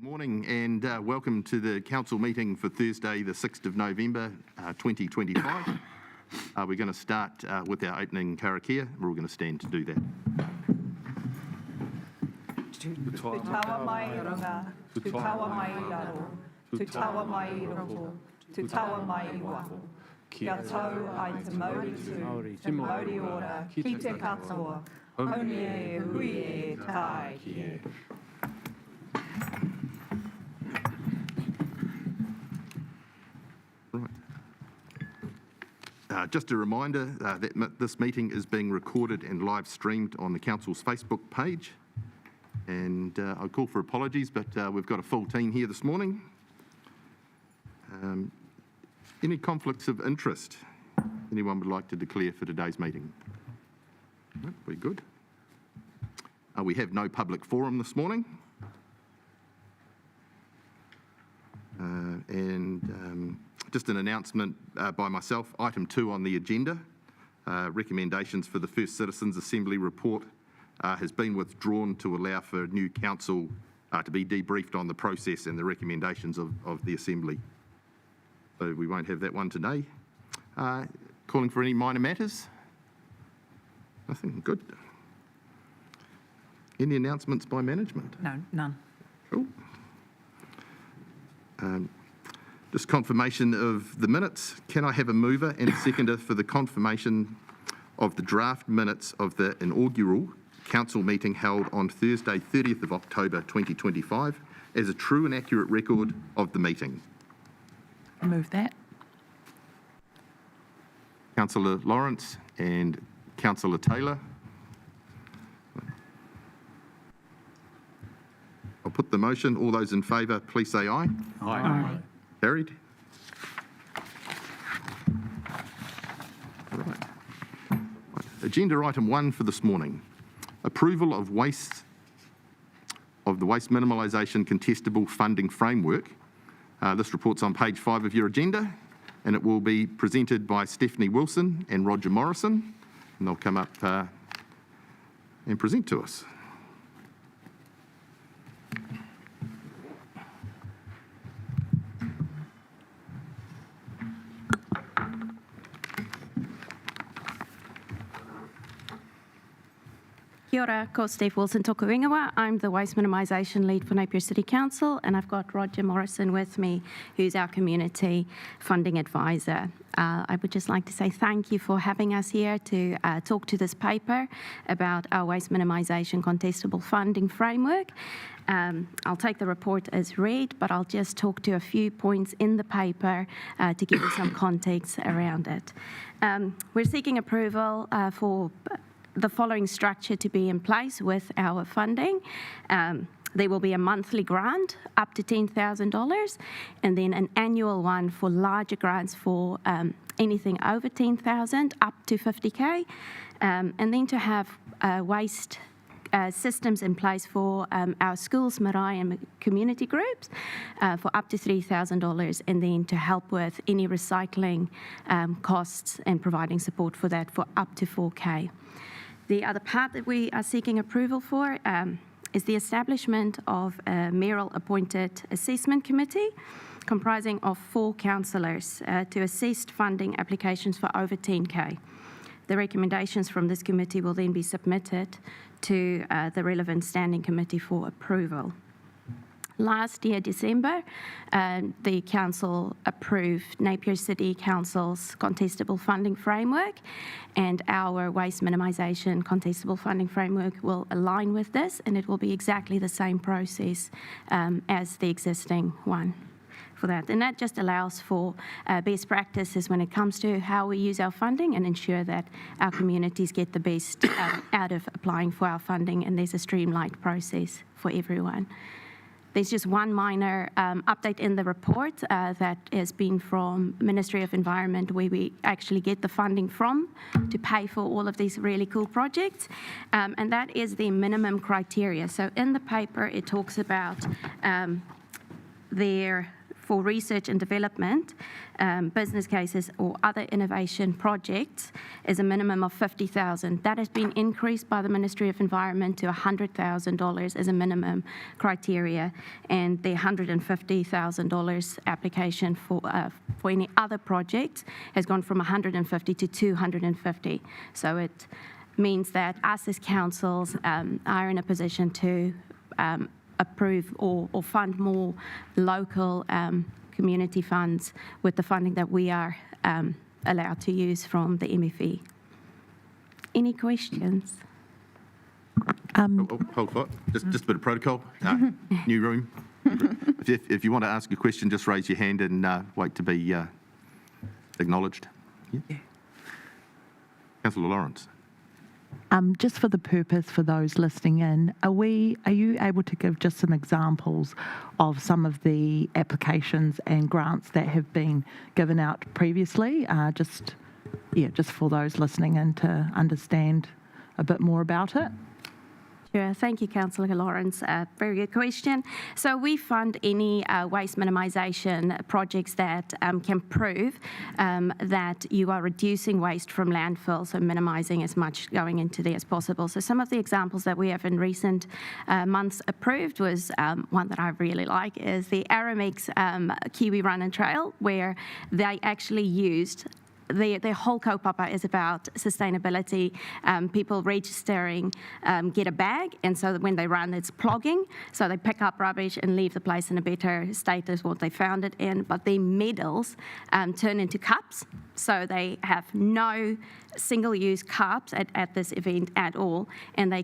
Morning and welcome to the council meeting for Thursday the 6th of November 2025. We're going to start with our opening karakia. We're all going to stand to do that. Tutawa mai runga, tutawa mai raro, tutawa mai roho, tutawa mai waho. Kia tau ai te Mauri te Mauri ora, ki te katoa, hone e hui e tai ki e. Just a reminder that this meeting is being recorded and live streamed on the council's Facebook page. And I call for apologies, but we've got a full team here this morning. Any conflicts of interest anyone would like to declare for today's meeting? No, we're good. We have no public forum this morning. Just an announcement by myself, item 2 on the agenda, recommendations for the First Citizens Assembly report has been withdrawn to allow for new council to be debriefed on the process and the recommendations of the Assembly. So we won't have that one today. Calling for any minor matters? Nothing, good. Any announcements by management? No, none. Cool. Just confirmation of the minutes. Can I have a mover and a seconder for the confirmation of the draft minutes of the inaugural council meeting held on Thursday, 30th of October 2025 as a true and accurate record of the meeting? I move that. Councillor Lawrence and Councillor Taylor. I'll put the motion. All those in favour, please say aye. Aye. Carried. Right. Agenda item 1 for this morning. Approval of the waste minimalisation contestable funding framework. This report's on page 5 of your agenda, and it will be presented by Stephanie Wilson and Roger Morrison, and they'll come up and present to us. Kia ora, ko Steve Wilson toku ingoa. I'm the Waste Minimisation Lead for Napier City Council, and I've got Roger Morrison with me, who's our Community Funding Advisor. I would just like to say thank you for having us here to talk to this paper about our Waste Minimisation Contestable Funding Framework. I'll take the report as read, but I'll just talk to a few points in the paper to give you some context around it. We're seeking approval for the following structure to be in place with our funding. There will be a monthly grant up to $10,000 and then an annual one for larger grants for anything over $10,000 up to $50,000, and then to have waste systems in place for our schools, marae and community groups for up to $3,000, and then to help with any recycling costs and providing support for that for up to $4,000. The other part that we are seeking approval for is the establishment of a mayoral-appointed assessment committee comprising of 4 councillors to assess funding applications for over $10,000. The recommendations from this committee will then be submitted to the relevant standing committee for approval. Last year, December, the council approved Napier City Council's contestable funding framework, and our waste minimisation contestable funding framework will align with this, and it will be exactly the same process as the existing one for that. And that just allows for best practices when it comes to how we use our funding and ensure that our communities get the best out of applying for our funding, and there's a streamlined process for everyone. There's just one minor update in the report that has been from Ministry of Environment, where we actually get the funding from to pay for all of these really cool projects, and that is the minimum criteria. So in the paper, it talks about their for research and development, business cases or other innovation projects is a minimum of $50,000. That has been increased by the Ministry of Environment to $100,000 as a minimum criteria, and the $150,000 application for any other project has gone from $150,000 to $250,000. So it means that us as councils are in a position to approve or fund more local community funds with the funding that we are allowed to use from the MFE. Any questions? Hold on, just a bit of protocol. New room. If you want to ask a question, just raise your hand and wait to be acknowledged. Yeah. Councillor Lawrence. Just for the purpose for those listening in, are you able to give just some examples of some of the applications and grants that have been given out previously? Just for those listening in to understand a bit more about it. Sure. Thank you, Councillor Lawrence. Very good question. So we fund any waste minimisation projects that can prove that you are reducing waste from landfill, so minimising as much going into there as possible. So some of the examples that we have in recent months approved was one that I really like is the Aramex Kiwi Run and Trail, where they actually used their whole kaupapa is about sustainability, people registering, get a bag, and so that when they run, it's plugging. So they pick up rubbish and leave the place in a better state as what they found it in. But their medals turn into cups, so they have no single-use cups at this event at all, and they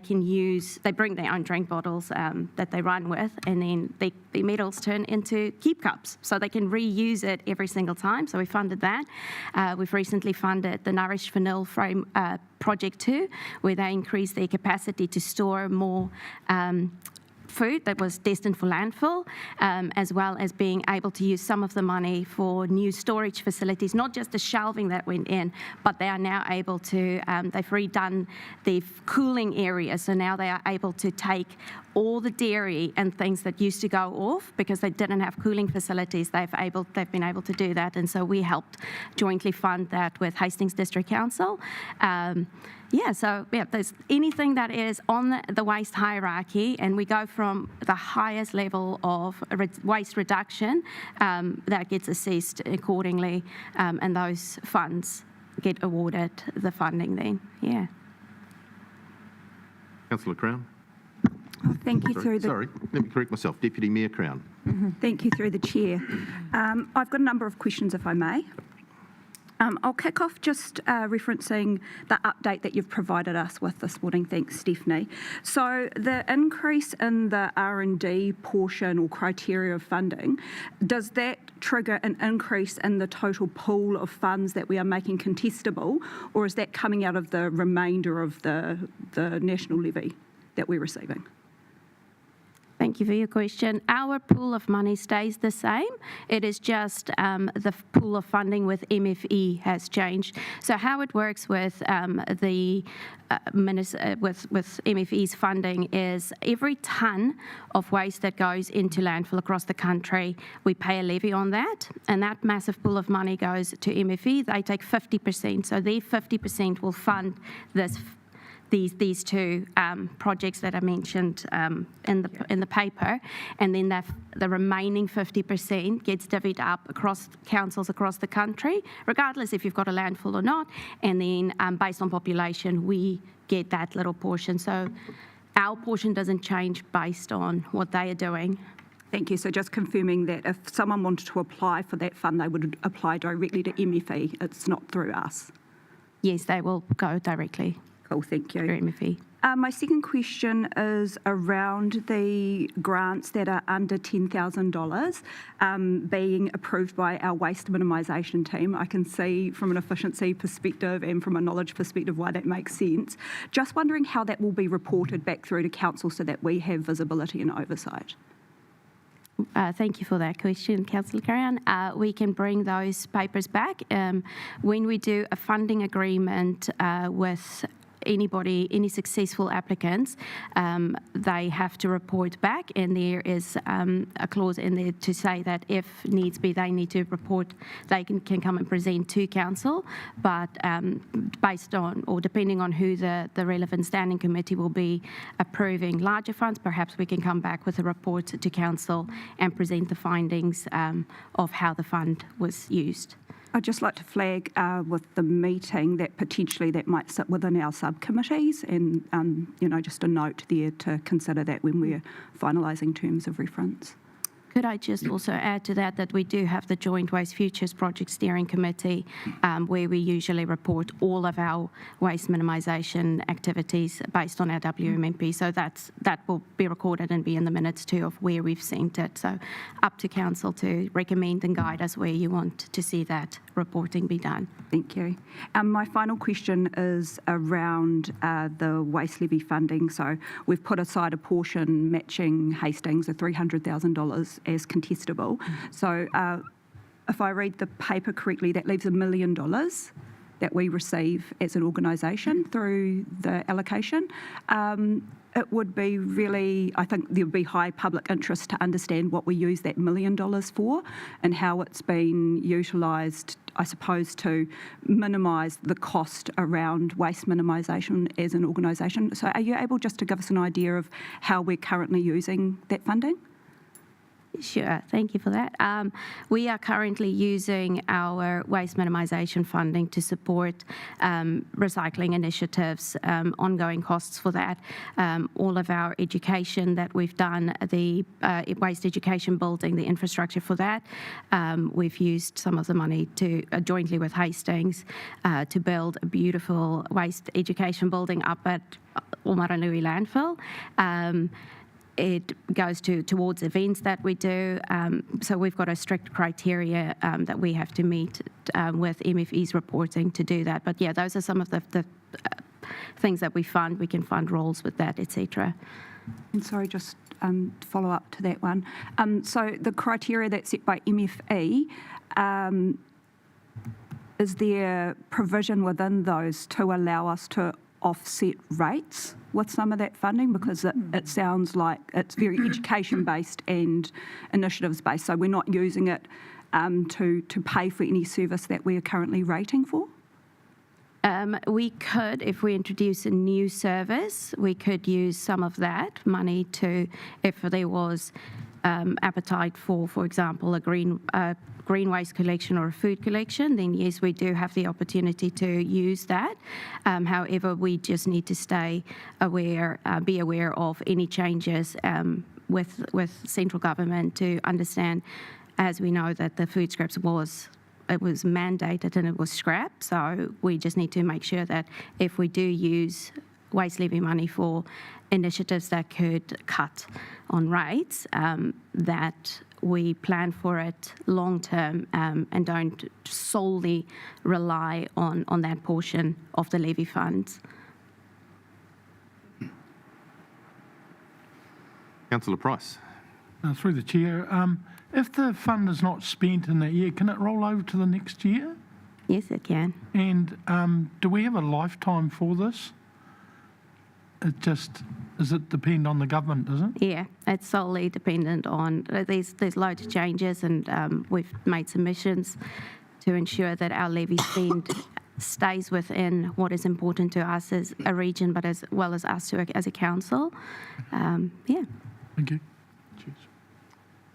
bring their own drink bottles that they run with, and then the medals turn into keep cups, so they can reuse it every single time. So we funded that. We've recently funded the Nourish for Nil Frame Project 2, where they increase their capacity to store more food that was destined for landfill, as well as being able to use some of the money for new storage facilities, not just the shelving that went in, but they are now able to, they've redone the cooling area, so now they are able to take all the dairy and things that used to go off because they didn't have cooling facilities. They've been able to do that, and so we helped jointly fund that with Hastings District Council. There's anything that is on the waste hierarchy, and we go from the highest level of waste reduction that gets assessed accordingly, and those funds get awarded the funding then. Yeah. Councillor Crown. Thank you Sorry, let me correct myself. Deputy Mayor Crown. Thank you through the chair. I've got a number of questions, if I may. I'll kick off just referencing the update that you've provided us with this morning. Thanks, Stephanie. So the increase in the R&D portion or criteria of funding, does that trigger an increase in the total pool of funds that we are making contestable, or is that coming out of the remainder of the national levy that we're receiving? Thank you for your question. Our pool of money stays the same. It is just the pool of funding with MFE has changed. So how it works with with MFE's funding is every tonne of waste that goes into landfill across the country, we pay a levy on that, and that massive pool of money goes to MFE. They take 50%, so their 50% will fund these two projects that I mentioned in the paper, and then the remaining 50% gets divvied up across councils across the country, regardless if you've got a landfill or not, and then based on population, we get that little portion. So our portion doesn't change based on what they are doing. Thank you. So just confirming that if someone wanted to apply for that fund, they would apply directly to MFE. It's not through us. Yes, they will go directly. Cool, thank you. Through MFE. My second question is around the grants that are under $10,000 being approved by our waste minimisation team. I can see from an efficiency perspective and from a knowledge perspective why that makes sense. Just wondering how that will be reported back through to council so that we have visibility and oversight. Thank you for that question, Councillor Carrion. We can bring those papers back when we do a funding agreement with any successful applicants, they have to report back, and there is a clause in there to say that if needs be, they need to report, they can come and present to council, but based on or depending on who the relevant standing committee will be approving larger funds, perhaps we can come back with a report to council and present the findings of how the fund was used. I'd just like to flag with the meeting that potentially that might sit within our subcommittees, and just a note there to consider that when we're finalising terms of reference. Could I just also add to that we do have the Joint Waste Futures Project Steering Committee, where we usually report all of our waste minimisation activities based on our WMMP. So that will be recorded and be in the minutes too of where we've sent it. So up to council to recommend and guide us where you want to see that reporting be done. Thank you. My final question is around the waste levy funding. So we've put aside a portion matching Hastings, of $300,000 as contestable. So if I read the paper correctly, that leaves $1 million that we receive as an organisation through the allocation. It would be really, I think there would be high public interest to understand what we use that $1 million for and how it's been utilised, I suppose, to minimise the cost around waste minimisation as an organisation. So are you able just to give us an idea of how we're currently using that funding? Sure, thank you for that. We are currently using our waste minimisation funding to support recycling initiatives, ongoing costs for that, all of our education that we've done, the waste education building, the infrastructure for that. We've used some of the money to jointly with Hastings to build a beautiful waste education building up at Omaranui landfill. It goes towards events that we do. So we've got a strict criteria that we have to meet with MFE's reporting to do that. But yeah, those are some of the things that we fund. We can fund roles with that, etc. And sorry, just follow up to that one. So the criteria that's set by MFE, is there provision within those to allow us to offset rates with some of that funding? Because it sounds like it's very education-based and initiatives-based, so we're not using it to pay for any service that we are currently rating for? We could, if we introduce a new service, we could use some of that money to, if there was appetite for example, a green waste collection or a food collection, then yes, we do have the opportunity to use that. However, we just need to stay aware, be aware of any changes with central government to understand, as we know that the food scraps was mandated and it was scrapped. So we just need to make sure that if we do use waste levy money for initiatives that could cut on rates, that we plan for it long term and don't solely rely on that portion of the levy funds. Councillor Price. Through the chair, if the fund is not spent in that year, can it roll over to the next year? Yes, it can. And do we have a lifetime for this? Does it depend on the government, does it? Yeah, it's solely dependent on, there's loads of changes, and we've made submissions to ensure that our levy spend stays within what is important to us as a region, but as well as us as a council. Yeah. Thank you. Cheers.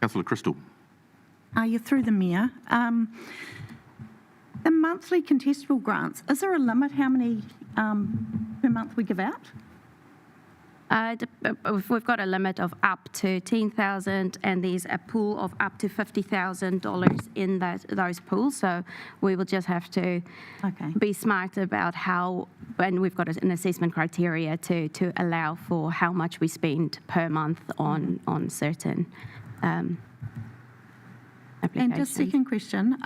Councillor Crystal. You're through the Mayor. The monthly contestable grants, is there a limit how many per month we give out? We've got a limit of up to $10,000, and there's a pool of up to $50,000 in those pools. So we will just have to be smart about how, and we've got an assessment criteria to allow for how much we spend per month on certain applications. And just second question,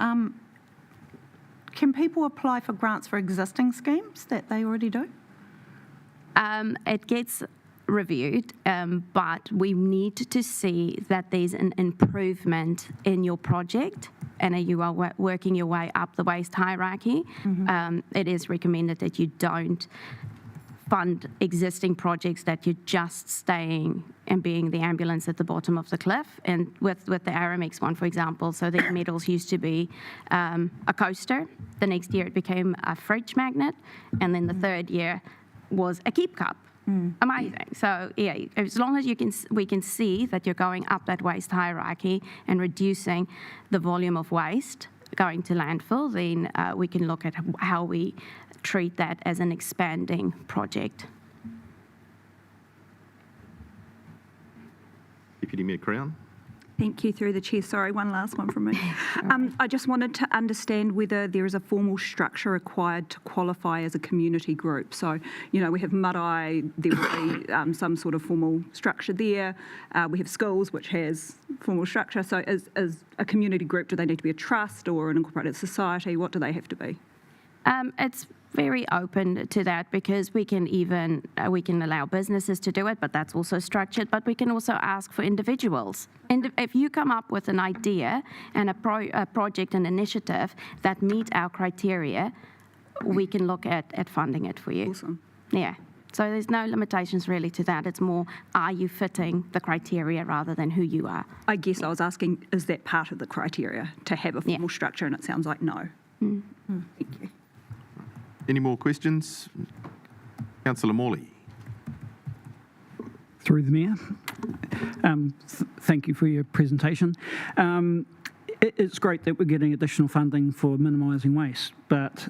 can people apply for grants for existing schemes that they already do? It gets reviewed, but we need to see that there's an improvement in your project and you are working your way up the waste hierarchy. It is recommended that you don't fund existing projects that you're just staying and being the ambulance at the bottom of the cliff. And with the Aramex one, for example, so the metals used to be a coaster. The next year it became a fridge magnet. And then the third year was a keep cup. Amazing. So yeah, as long as we can see that you're going up that waste hierarchy and reducing the volume of waste going to landfill, then we can look at how we treat that as an expanding project. Deputy Mayor Crown. Thank you, through the chair. Sorry, one last one from me. I just wanted to understand whether there is a formal structure required to qualify as a community group. So, you know, we have Marae, there will be some sort of formal structure there. We have schools, which has formal structure. So as a community group, do they need to be a trust or an incorporated society? What do they have to be? It's very open to that, because we can allow businesses to do it, but that's also structured. But we can also ask for individuals. And if you come up with an idea and a project, an initiative that meet our criteria, we can look at funding it for you. Awesome. Yeah. So there's no limitations really to that. It's more, are you fitting the criteria rather than who you are? I guess I was asking, is that part of the criteria to have a formal structure? And it sounds like no. Thank you. Any more questions? Councillor Morley. Through the Mayor. Thank you for your presentation. It's great that we're getting additional funding for minimising waste, but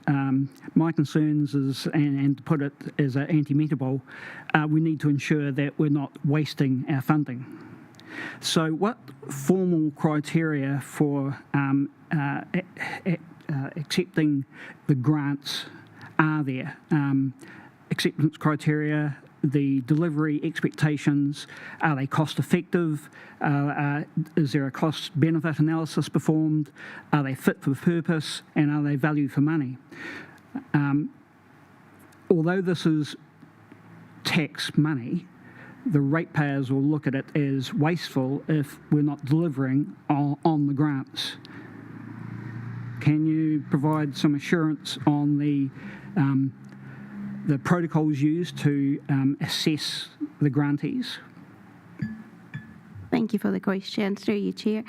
my concerns is, and to put it as an anti-metabol, we need to ensure that we're not wasting our funding. So what formal criteria for accepting the grants are there? Acceptance criteria, the delivery expectations, are they cost effective? Is there a cost benefit analysis performed? Are they fit for purpose? And are they value for money? Although this is tax money, the ratepayers will look at it as wasteful if we're not delivering on the grants. Can you provide some assurance on the protocols used to assess the grantees? Thank you for the question, through you, Chair.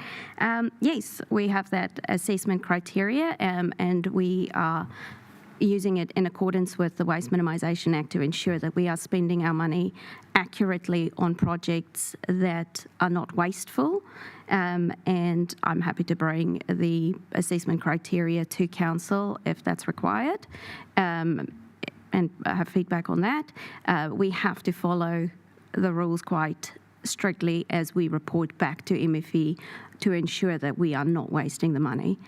Yes, we have that assessment criteria, and we are using it in accordance with the Waste Minimisation Act to ensure that we are spending our money accurately on projects that are not wasteful. And I'm happy to bring the assessment criteria to Council if that's required, and have feedback on that. We have to follow the rules quite strictly as we report back to MFE to ensure that we are not wasting the money.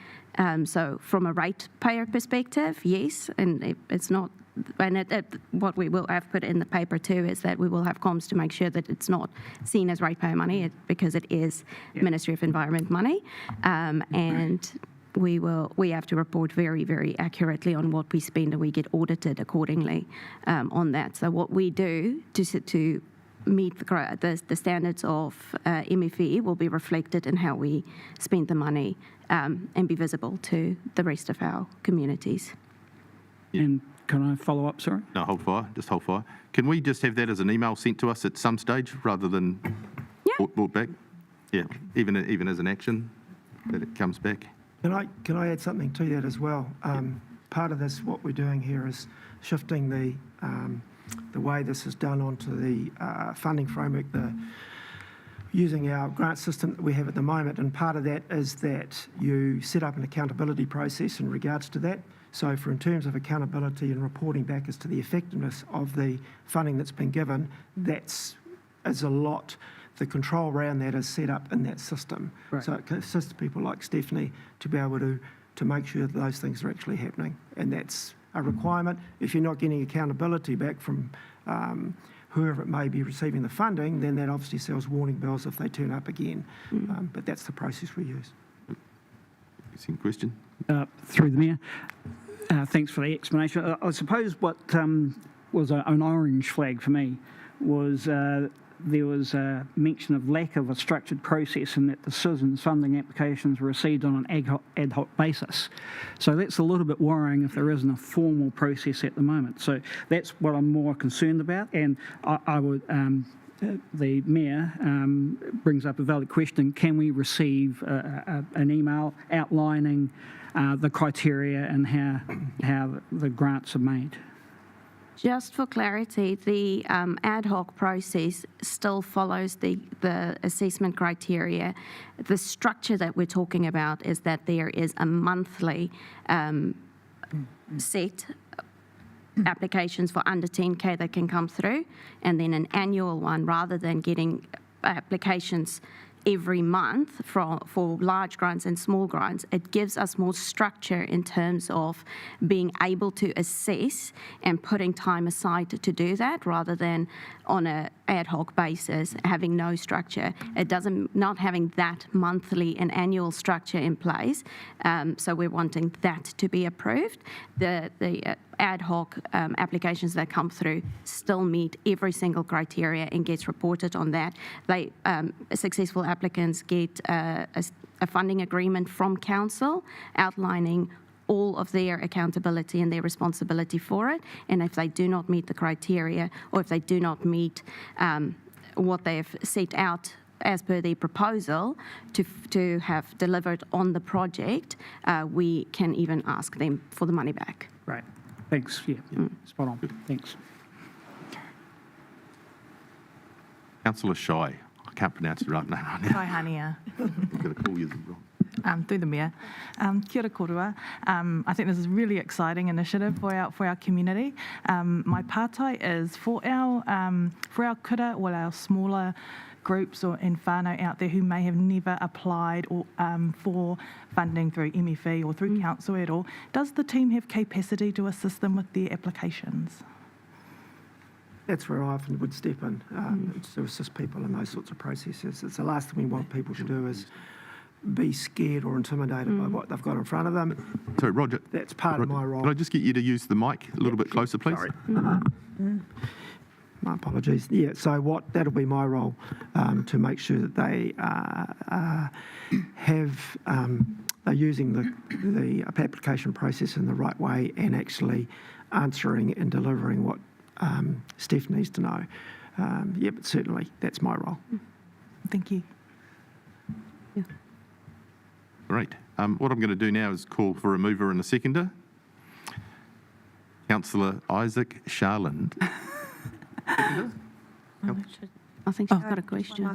So from a ratepayer perspective, yes, and it's not, and what we will have put in the paper too is that we will have comms to make sure that it's not seen as ratepayer money, because it is Ministry of Environment money, and we have to report very, very accurately on what we spend, and we get audited accordingly on that. So what we do to meet the standards of MFE will be reflected in how we spend the money and be visible to the rest of our communities. And can I follow up, sorry? No, hold fire. Just hold fire. Can we just have that as an email sent to us at some stage rather than brought back? Yeah, even as an action that it comes back. Can I add something to that as well? Part of this, what we're doing here is shifting the way this is done onto the funding framework, using our grant system that we have at the moment, and part of that is that you set up an accountability process in regards to that. So in terms of accountability and reporting back as to the effectiveness of the funding that's been given, that's a lot. The control around that is set up in that system. Right. So it assists people like Stephanie to be able to make sure that those things are actually happening. And that's a requirement. If you're not getting accountability back from whoever it may be receiving the funding, then that obviously sells warning bells if they turn up again. But that's the process we use. Second question. Through the Mayor. Thanks for the explanation. I suppose what was an orange flag for me was there was a mention of lack of a structured process and that the citizens' funding applications were received on an ad hoc basis. So that's a little bit worrying if there isn't a formal process at the moment. So that's what I'm more concerned about, and I would. The Mayor brings up a valid question. Can we receive an email outlining the criteria and how the grants are made? Just for clarity, the ad hoc process still follows the assessment criteria. The structure that we're talking about is that there is a monthly set applications for under 10K that can come through, and then an annual one, rather than getting applications every month for large grants and small grants. It gives us more structure in terms of being able to assess and putting time aside to do that, rather than on an ad hoc basis having no structure. It doesn't, not having that monthly and annual structure in place, so we're wanting that to be approved. The ad hoc applications that come through still meet every single criteria and gets reported on that. They successful applicants get a funding agreement from council outlining all of their accountability and their responsibility for it. And if they do not meet the criteria, or if they do not meet what they've set out as per the proposal to have delivered on the project, we can even ask them for the money back. Right. Thanks. Yeah. Spot on. Thanks. Councillor Shy. I can't pronounce your right name right now. Kaihania, I'm going to call you wrong. through the Mayor. Kia ora korua. I think this is a really exciting initiative for our community. My pātai is for our kura, or our smaller groups and whānau out there who may have never applied or for funding through MFE or through council at all. Does the team have capacity to assist them with their applications? That's where I often would step in to assist people in those sorts of processes. It's the last thing we want people to do is be scared or intimidated by what they've got in front of them. Sorry, Roger. That's part of my role. Could I just get you to use the mic a little bit closer, please? Sorry. My apologies. Yeah, so that'll be my role, to make sure that they they're using the application process in the right way and actually answering and delivering what Steph needs to know. But certainly that's my role. Thank you. Great. What I'm going to do now is call for a mover and a seconder. Councillor Isaac Sharland. I think she's got a question.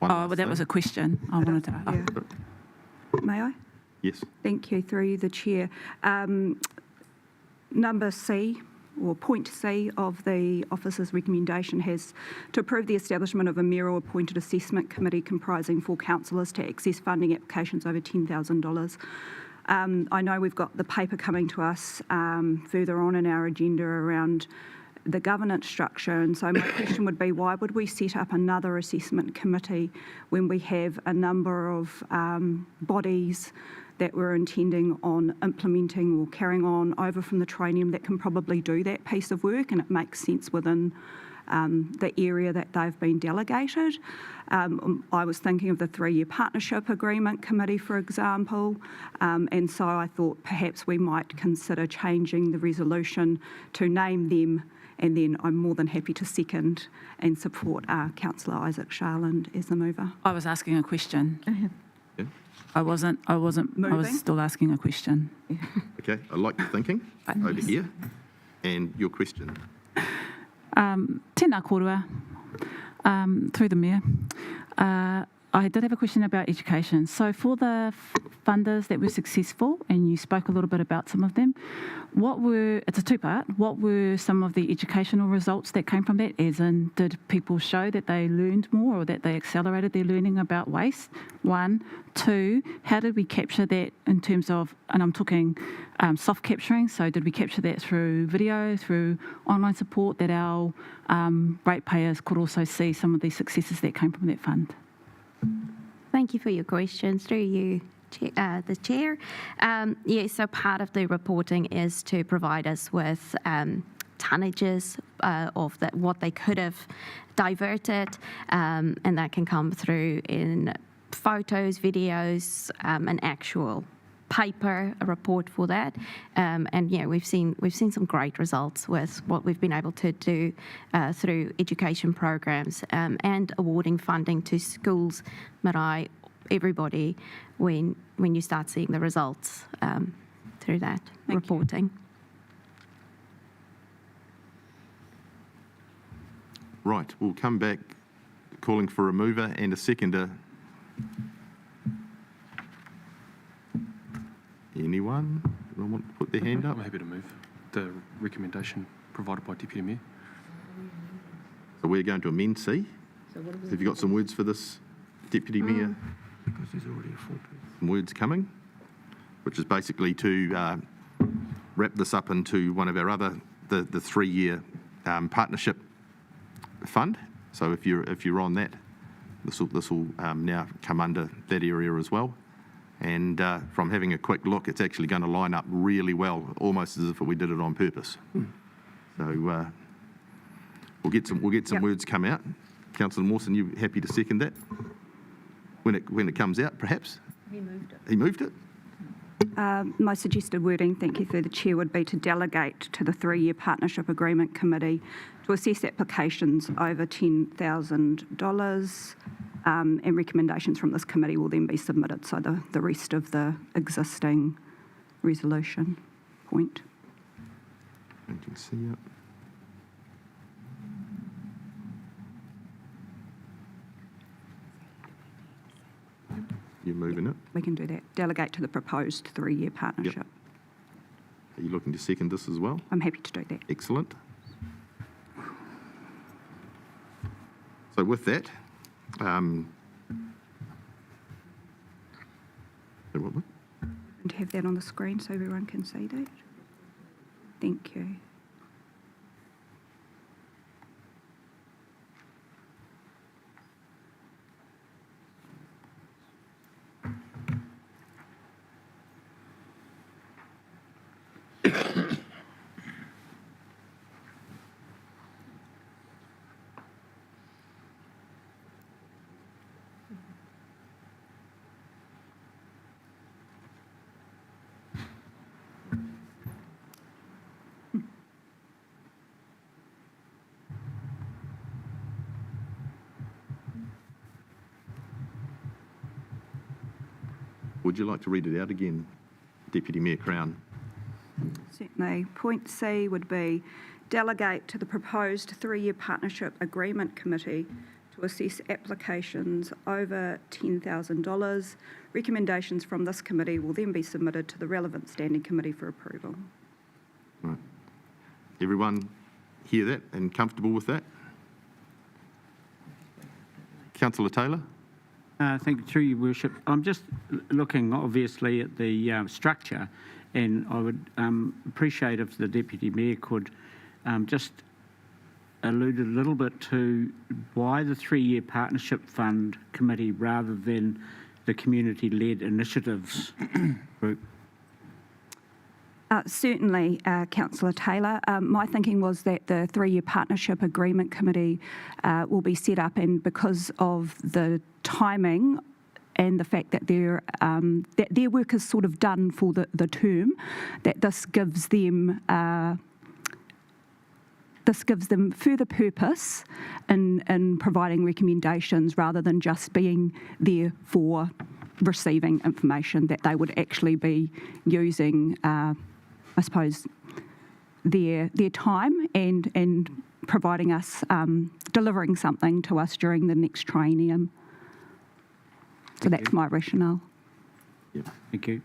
Well, that was a question I wanted to ask. Yeah. May I? Yes. Thank you, through the chair. Number C, or point C of the officer's recommendation has to approve the establishment of a mayoral-appointed assessment committee comprising 4 councillors to access funding applications over $10,000. I know we've got the paper coming to us further on in our agenda around the governance structure, and so my question would be, why would we set up another assessment committee when we have a number of bodies that we're intending on implementing or carrying on over from the Traineum that can probably do that piece of work, and it makes sense within the area that they've been delegated. I was thinking of the 3-year partnership agreement committee, for example, and so I thought perhaps we might consider changing the resolution to name them, and then I'm more than happy to second and support Councillor Isaac Sharland as the mover. I was asking a question. Yeah. I wasn't. I was still asking a question. Okay, I like your thinking over here. And your question? Tēnā korua, through the Mayor. I did have a question about education. So for the funders that were successful, and you spoke a little bit about some of them, it's a 2-part, what were some of the educational results that came from that? As in, did people show that they learned more or that they accelerated their learning about waste? 1. 2, how did we capture that in terms of, and I'm talking soft capturing, so did we capture that through video, through online support, that our ratepayers could also see some of the successes that came from that fund? Thank you for your question. Through you, the Chair. So part of the reporting is to provide us with tonnages of what they could have diverted, and that can come through in photos, videos, an actual paper, a report for that, and yeah, we've seen some great results with what we've been able to do through education programs and awarding funding to schools, marae, everybody, when you start seeing the results through that reporting. Right, we'll come back calling for a mover and a seconder. Anyone want to put their hand up? I'm happy to move the recommendation provided by Deputy Mayor. So we're going to amend C. Have you got some words for this, Deputy Mayor? Because there's already a full piece. Some words coming, which is basically to wrap this up into one of our other, the 3-year partnership fund. So if you're on that, this will now come under that area as well. And from having a quick look, it's actually going to line up really well, almost as if we did it on purpose. So we'll get some words come out. Councillor Mawson, you happy to second that when it comes out, perhaps? He moved it. He moved it. My suggested wording, thank you through the chair, would be to delegate to the 3-year Partnership Agreement Committee to assess applications over $10,000, and recommendations from this committee will then be submitted, so the rest of the existing resolution point. I can see it. You're moving it. We can do that. Delegate to the proposed 3-year partnership. Yep. Are you looking to second this as well? I'm happy to do that. Excellent. So with that, And to have that on the screen so everyone can see that. Thank you. would you like to read it out again, Deputy Mayor Crown? Certainly. Point C would be delegate to the proposed 3-year Partnership Agreement Committee to assess applications over $10,000. Recommendations from this committee will then be submitted to the relevant standing committee for approval. Right. Everyone hear that and comfortable with that? Councillor Taylor? Thank you, through your worship. I'm just looking obviously at the structure, and I would appreciate if the Deputy Mayor could just allude a little bit to why the 3-year Partnership Fund Committee rather than the Community-Led Initiatives Group. Certainly, Councillor Taylor. My thinking was that the 3-year Partnership Agreement Committee will be set up, and because of the timing and the fact that their work is sort of done for the term, that this gives them further purpose in providing recommendations rather than just being there for receiving information, that they would actually be using I suppose, their time and providing us, delivering something to us during the next triennium. So that's my rationale. Yep. Thank you.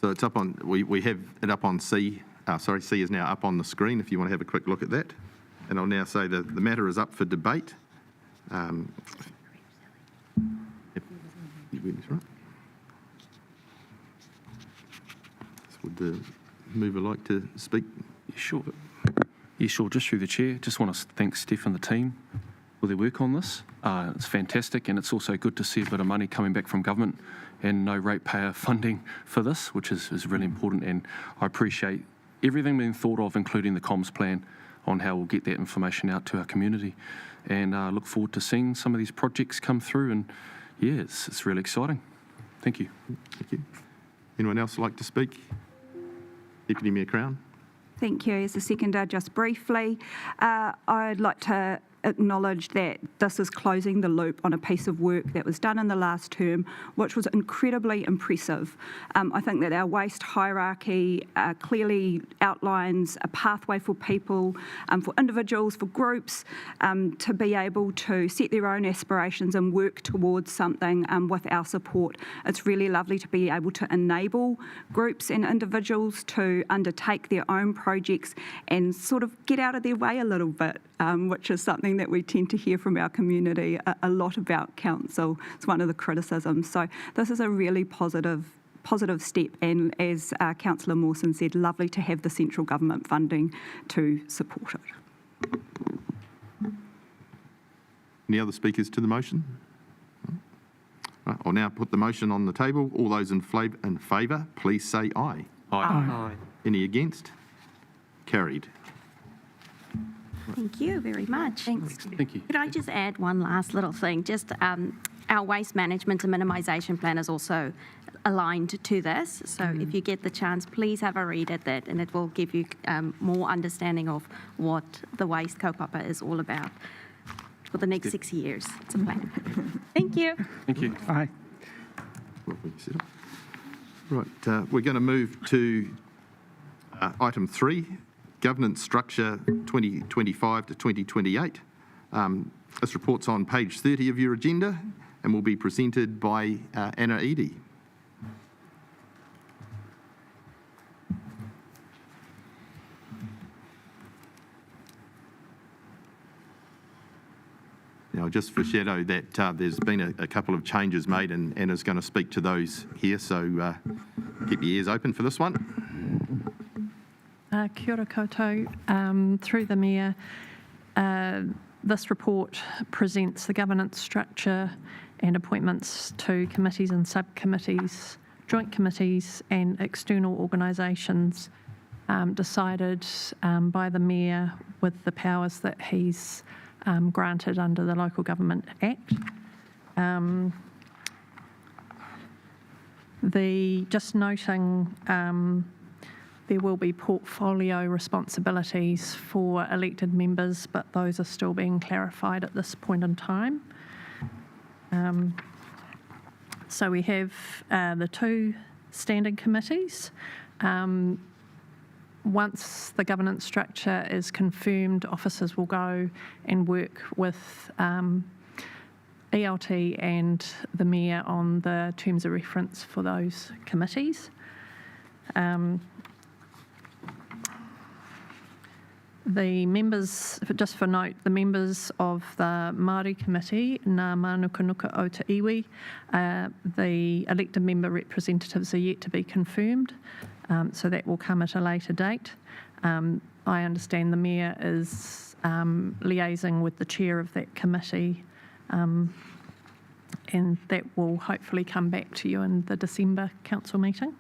So it's up on, we have it up on C. C is now up on the screen if you want to have a quick look at that. And I'll now say that the matter is up for debate. Right. So would the mover like to speak? Yeah, sure. Yeah, sure. Just through the chair, just want to thank Steph and the team. for their work on this. It's fantastic, and it's also good to see a bit of money coming back from government and no ratepayer funding for this, which is really important. And I appreciate everything being thought of, including the comms plan on how we'll get that information out to our community. And look forward to seeing some of these projects come through. And yeah, it's really exciting. Thank you. Thank you. Anyone else like to speak? Deputy Mayor Crown. Thank you. As a seconder, just briefly, I'd like to acknowledge that this is closing the loop on a piece of work that was done in the last term, which was incredibly impressive. I think that our waste hierarchy clearly outlines a pathway for people, for individuals, for groups, to be able to set their own aspirations and work towards something with our support. It's really lovely to be able to enable groups and individuals to undertake their own projects and sort of get out of their way a little bit, which is something that we tend to hear from our community a lot about council. It's one of the criticisms. So this is a really positive step, and as Councillor Mawson said, lovely to have the central government funding to support it. Any other speakers to the motion? Right, I'll now put the motion on the table. All those in favour, please say aye. Aye. Any against? Carried. Thank you very much. Thanks. Thank you. Could I just add one last little thing? Just our waste management and minimisation plan is also aligned to this. So if you get the chance, please have a read at that, and it will give you more understanding of what the waste kaupapa is all about for the next 6 years. It's a plan. Thank you. Thank you. Aye. Right, we're going to move to item 3, governance structure 2025 to 2028. This report's on page 30 of your agenda and will be presented by Anna Eadie. Now, just foreshadow that there's been a couple of changes made, and Anna's going to speak to those here, so keep your ears open for this one. Kia ora koutou. Through the Mayor, this report presents the governance structure and appointments to committees and subcommittees, joint committees and external organisations decided by the Mayor with the powers that he's granted under the Local Government Act. Just noting there will be portfolio responsibilities for elected members, but those are still being clarified at this point in time. So we have the 2 standing committees. Once the governance structure is confirmed, officers will go and work with ELT and the Mayor on the terms of reference for those committees. The members, just for note, the members of the Māori Committee, Ngā Mānukanuka o Te Iwi, the elected member representatives are yet to be confirmed, so that will come at a later date. I understand the Mayor is liaising with the chair of that committee, and that will hopefully come back to you in the December council meeting.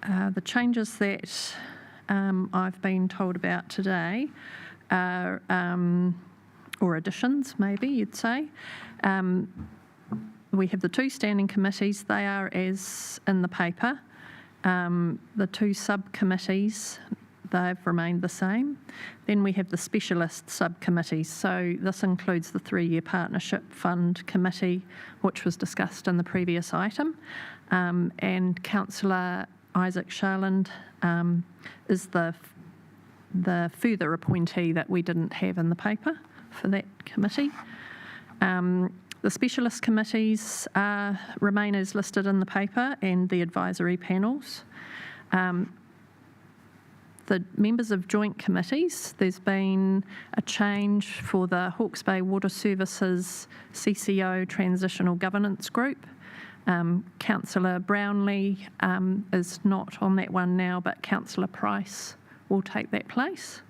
The changes that I've been told about today are, or additions maybe you'd say. We have the 2 standing committees, they are as in the paper. The 2 subcommittees, they've remained the same. Then we have the specialist subcommittees, so this includes the 3-year partnership fund committee, which was discussed in the previous item, and Councillor Isaac Sharland is the further appointee that we didn't have in the paper for that committee. The specialist committees remain as listed in the paper, and the advisory panels. The members of joint committees, there's been a change for the Hawke's Bay Water Services CCO Transitional Governance Group. Councillor Brownlee is not on that one now, but Councillor Price will take that place.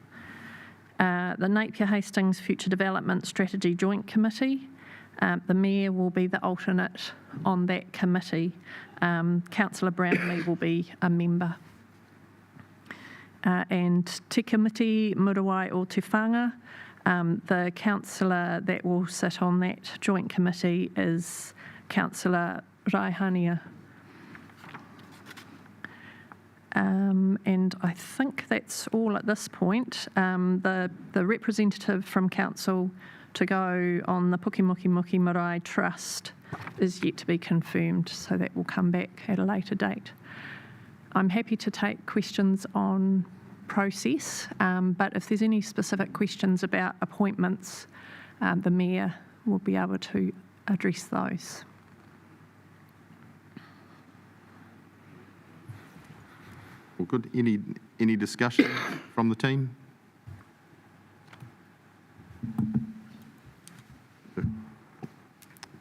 The Napier Hastings Future Development Strategy Joint Committee. The Mayor will be the alternate on that committee. Councillor Brownlee will be a member. And Te Committee Murawai o Te Whanga. The councillor that will sit on that joint committee is Councillor Raihania. And I think that's all at this point. The representative from council to go on the Pukemukimuki Marae Trust is yet to be confirmed, so that will come back at a later date. I'm happy to take questions on process, but if there's any specific questions about appointments, the Mayor will be able to address those. Well, good. Any discussion from the team?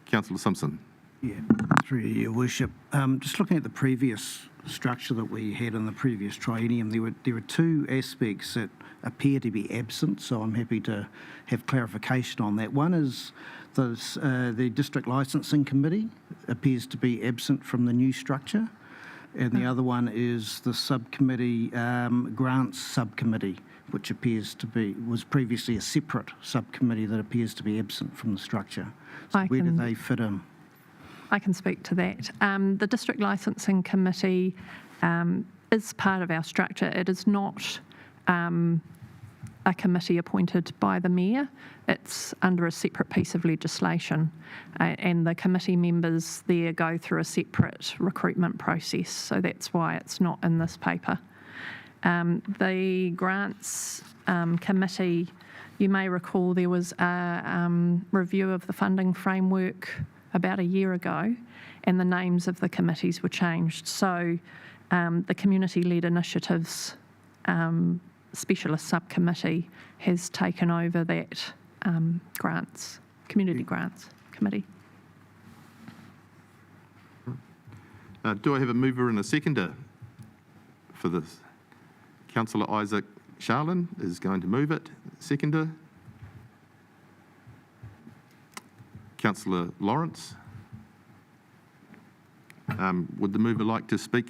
Councillor Simpson. Yeah, through your worship. Just looking at the previous structure that we had in the previous triennium, there were two aspects that appear to be absent, so I'm happy to have clarification on that. One is the District Licensing Committee appears to be absent from the new structure, and the other one is the subcommittee, Grants Subcommittee, which was previously a separate subcommittee that appears to be absent from the structure. So where do they fit in? I can speak to that. The District Licensing Committee is part of our structure. It is not a committee appointed by the Mayor. It's under a separate piece of legislation, and the committee members there go through a separate recruitment process, so that's why it's not in this paper. The Grants Committee, you may recall there was a review of the funding framework about a year ago, and the names of the committees were changed. So the Community-Led Initiatives Specialist Subcommittee has taken over that Community Grants Committee. Do I have a mover and a seconder for this? Councillor Isaac Sharlin is going to move it. Seconder? Councillor Lawrence? Would the mover like to speak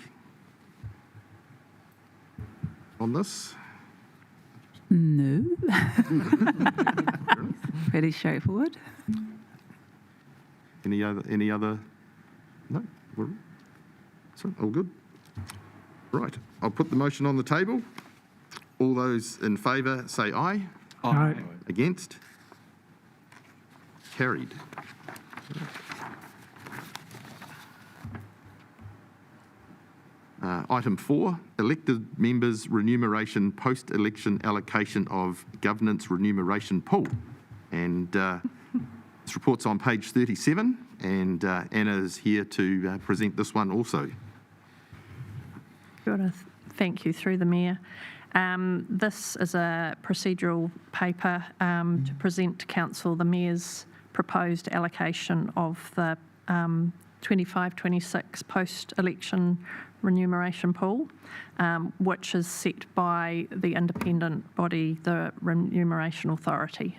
on this? No. Pretty straightforward. Any other? No? So, all good? Right, I'll put the motion on the table. All those in favour say aye. Aye. Against? Carried. Item 4, elected members' remuneration post-election allocation of governance remuneration pool. And this report's on page 37, and Anna is here to present this one also. Thank you, through the Mayor. This is a procedural paper to present to Council the Mayor's proposed allocation of the 25-26 post-election remuneration pool, which is set by the independent body, the Remuneration Authority.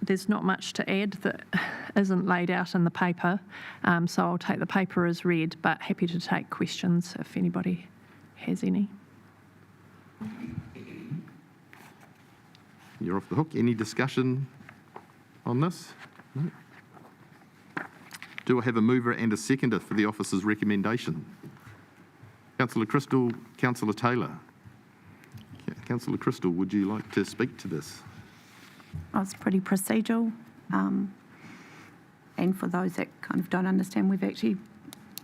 There's not much to add that isn't laid out in the paper, so I'll take the paper as read, but happy to take questions if anybody has any. You're off the hook. Any discussion on this? No. Do I have a mover and a seconder for the officer's recommendation? Councillor Crystal, Councillor Taylor. Councillor Crystal, would you like to speak to this? It's pretty procedural. And for those that kind of don't understand, we've actually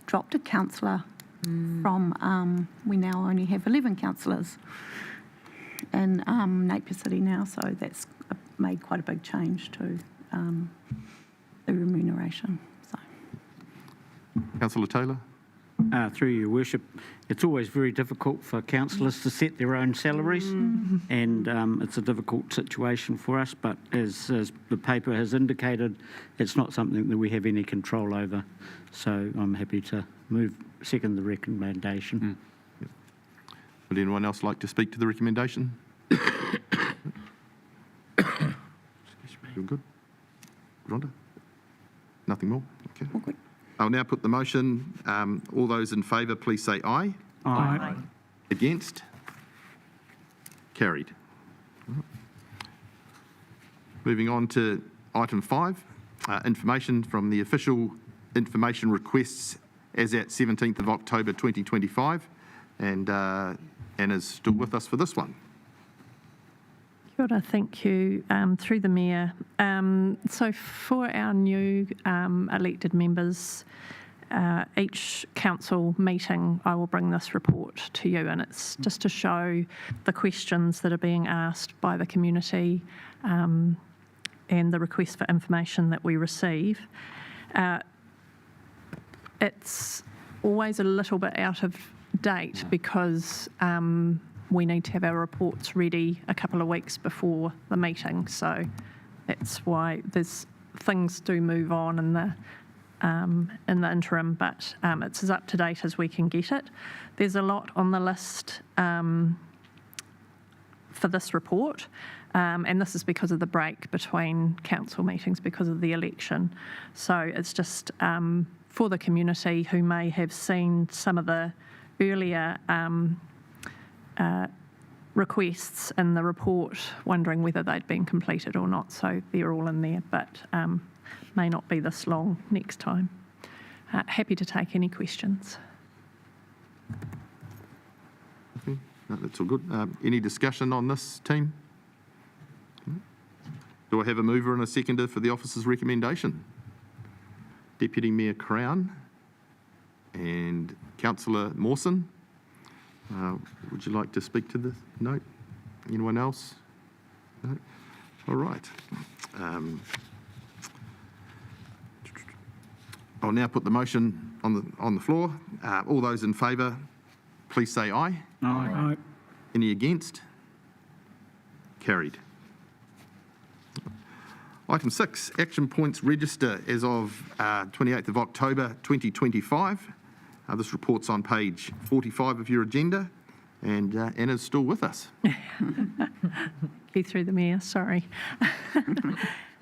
dropped a councillor from, we now only have 11 councillors in Napier City now, so that's made quite a big change to the remuneration. So. Councillor Taylor? Through your worship, it's always very difficult for councillors to set their own salaries, and it's a difficult situation for us, but as the paper has indicated, it's not something that we have any control over, so I'm happy to second the recommendation. Would anyone else like to speak to the recommendation? You're good? Rhonda? Nothing more? Okay. All good. I'll now put the motion. All those in favour, please say aye. Aye. Against? Carried. Moving on to item 5, information from the official information requests as at 17th of October 2025. And Anna's still with us for this one. Kia ora, thank you. Through the Mayor. So for our new elected members, each council meeting I will bring this report to you, and it's just to show the questions that are being asked by the community and the request for information that we receive. It's always a little bit out of date because we need to have our reports ready a couple of weeks before the meeting, so that's why things do move on in the interim, but it's as up to date as we can get it. There's a lot on the list for this report, and this is because of the break between council meetings because of the election. So it's just for the community who may have seen some of the earlier requests in the report, wondering whether they'd been completed or not. So they're all in there, but may not be this long next time. Happy to take any questions. Okay. No, that's all good. Any discussion on this, team? Do I have a mover and a seconder for the officer's recommendation? Deputy Mayor Crown and Councillor Mawson. Would you like to speak to this? No? Anyone else? No? All right. I'll now put the motion on the floor. All those in favour, please say aye. Aye. Any against? Carried. Item 6, action points register as of 28th of October 2025. This report's on page 45 of your agenda, and Anna's still with us. Be through the Mayor, sorry.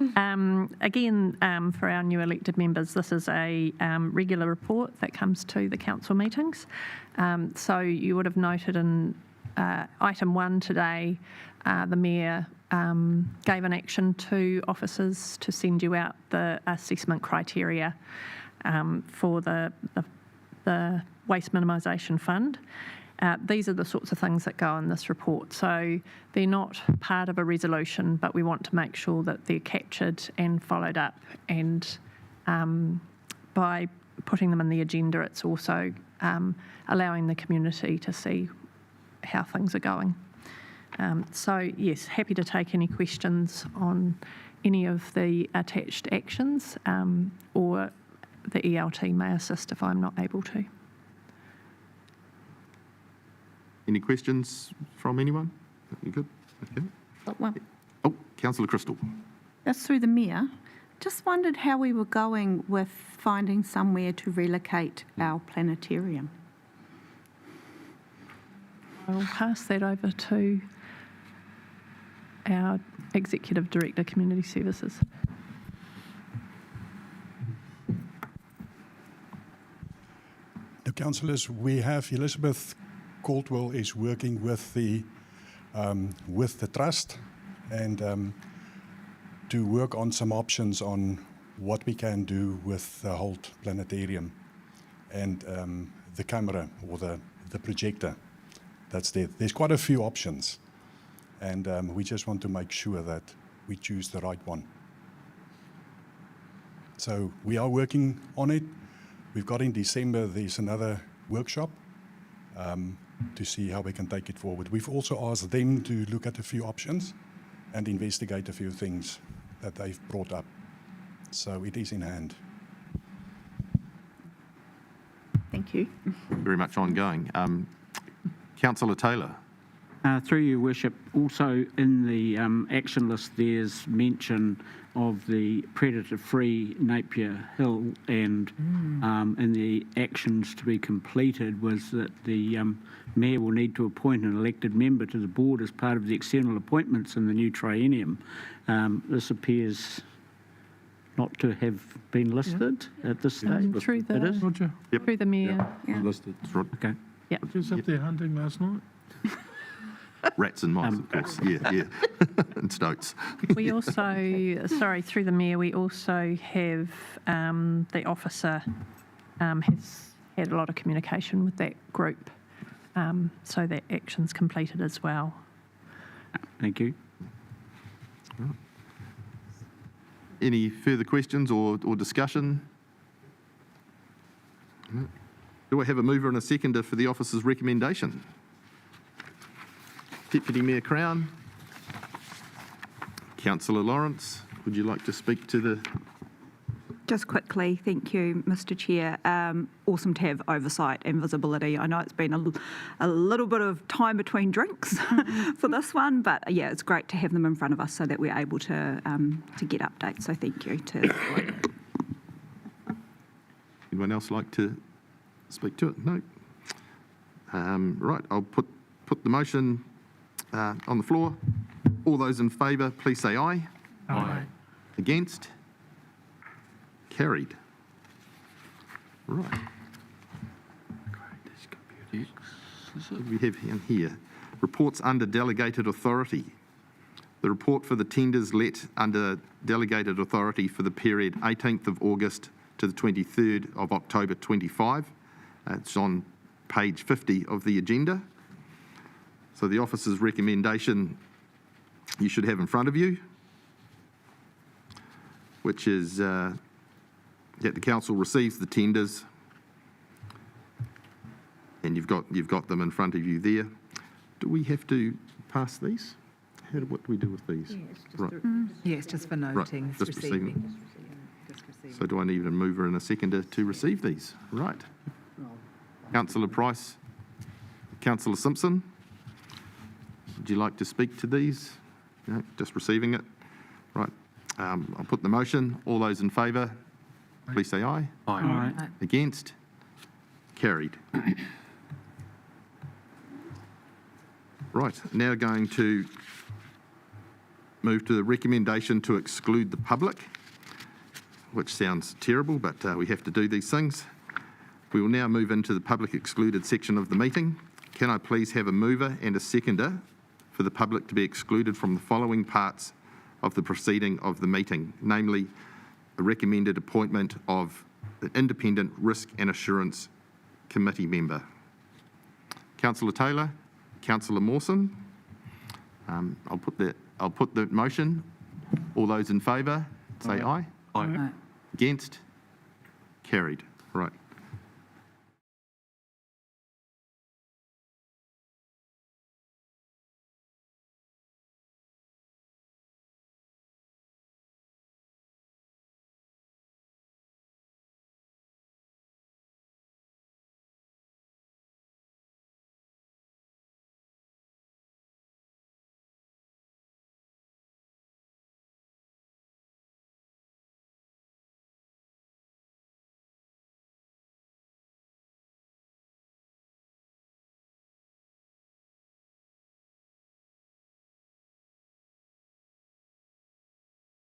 Again, for our new elected members, this is a regular report that comes to the council meetings. So you would have noted in item 1 today, the Mayor gave an action to officers to send you out the assessment criteria for the Waste Minimisation Fund. These are the sorts of things that go in this report. So they're not part of a resolution, but we want to make sure that they're captured and followed up. And by putting them in the agenda, it's also allowing the community to see how things are going. So yes, happy to take any questions on any of the attached actions, or the ELT may assist if I'm not able to. Any questions from anyone? You good? Okay. Well, Oh, Councillor Crystal. that's through the Mayor. Just wondered how we were going with finding somewhere to relocate our planetarium. I'll pass that over to our Executive Director, Community Services. The councillors, we have Elizabeth Caldwell is working with the trust and to work on some options on what we can do with the Holt Planetarium and the camera or the projector that's there. There's quite a few options, and we just want to make sure that we choose the right one. So we are working on it. We've got in December, there's another workshop to see how we can take it forward. We've also asked them to look at a few options and investigate a few things that they've brought up. So it is in hand. Thank you. Very much ongoing. Councillor Taylor. Through your worship, also in the action list, there's mention of the predator-free Napier Hill, and in the actions to be completed was that the Mayor will need to appoint an elected member to the board as part of the external appointments in the new triennium. This appears not to have been listed at this stage. Through It is? the, Roger, through the mayor. Yeah. Listed. Okay. just up there hunting last night. Rats and mice, of course. Yeah. And stoats. We also, sorry, through the mayor, we also have the officer has had a lot of communication with that group, so that action's completed as well. Thank you. Any further questions or discussion? No. Do I have a mover and a seconder for the officer's recommendation? Deputy Mayor Crown. Councillor Lawrence, would you like to speak to the... Just quickly, thank you, Mr Chair. Awesome to have oversight and visibility. I know it's been a little bit of time between drinks for this one, but yeah, it's great to have them in front of us so that we're able to get updates. So thank you to. Anyone else like to speak to it? No. Right, I'll put the motion on the floor. All those in favour, please say aye. Aye. Against? Carried. Right. What do we have in here? Reports under delegated authority. The report for the tenders let under delegated authority for the period 18th of August to the 23rd of October 25. It's on page 50 of the agenda. So the officer's recommendation you should have in front of you, which is that the council receives the tenders, and you've got them in front of you there. Do we have to pass these? What do we do with these? Right. Yes, just for noting. Right, just receiving. So do I need a mover and a seconder to receive these? Right. Councillor Price, Councillor Simpson, would you like to speak to these? No, just receiving it. Right. I'll put the motion. All those in favour, please say aye. Aye. Against? Carried. Right, now going to move to the recommendation to exclude the public, which sounds terrible, but we have to do these things. We will now move into the public excluded section of the meeting. Can I please have a mover and a seconder for the public to be excluded from the following parts of the proceeding of the meeting, namely a recommended appointment of an independent risk and assurance committee member. Councillor Taylor, Councillor Mawson. I'll put the motion. All those in favour, say aye. Aye. Against? Carried. Right.